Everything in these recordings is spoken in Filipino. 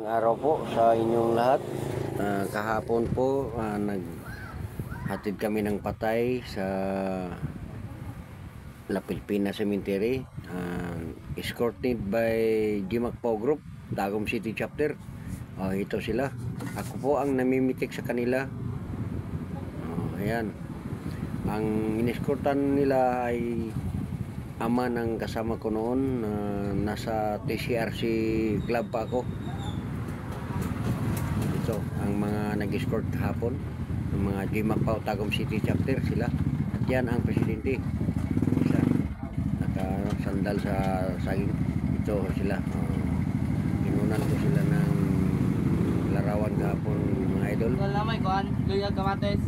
Araw po sa inyong lahat. Kahapon po naghatid kami ng patay sa La Pilpina Cemetery, escorted by Gimagpao Group, Tagum City Chapter. Ito sila. Ako po ang namimitik sa kanila. Ayan. Ang inescortan nila ay ama ng kasama ko noon. Nasa TCRC club pa ako. Ito ang mga nag-escort hapon, ang mga Gimagpao Tagum City Chapter sila. At yan ang presidente, isa naka-sandal sa saging. Ito sila, inunan ko sila ng larawan hapon, mga idol. Ikaw na may kuhan, luya kamates.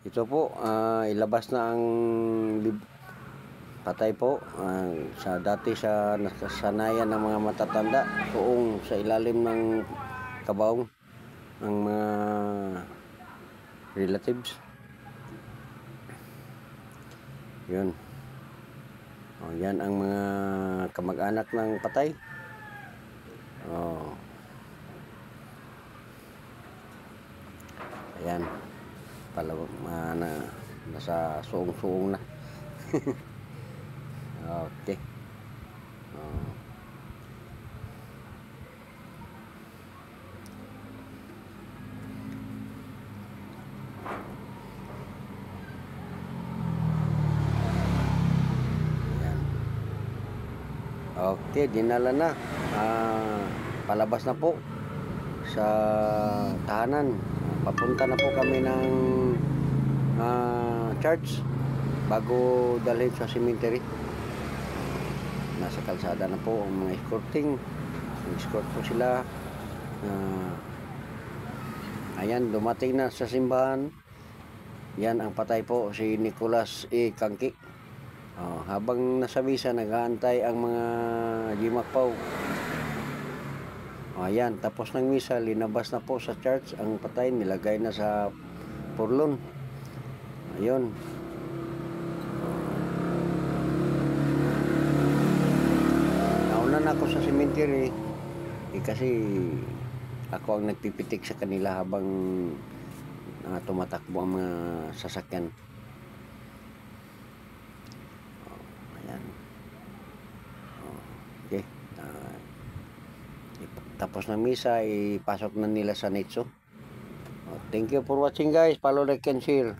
Ito po, ilabas na ang patay po, sa dati sa nasanayan ng mga matatanda tuong sa ilalim ng kabaong ng mga relatives. Yun. Yan ang mga kamag-anak ng patay. Ayan. Nasa suong-suong na. Okay. Okay, dinala na. Palabas na po sa tahanan. Papunta na po kami ng church bago dalhin sa cemetery. Nasa kalsada na po ang mga escorting. Escort po sila. Ayan, dumating na sa simbahan. Yan ang patay po, si Nicolas E. Kangki. Habang nasa misa, nag-aantay ang mga Gimagpao. Ayan, tapos ng misa, linabas na po sa church ang patay, nilagay na sa purlon. Ayun. Nauna na ako sa cemetery kasi ako ang nagpipitik sa kanila habang tumatakbo ang mga sasakyan. Ayan. Okay. Tapos ng misa, ipasok na nila sa Nitso. Thank you for watching, guys. Follow, like, and share.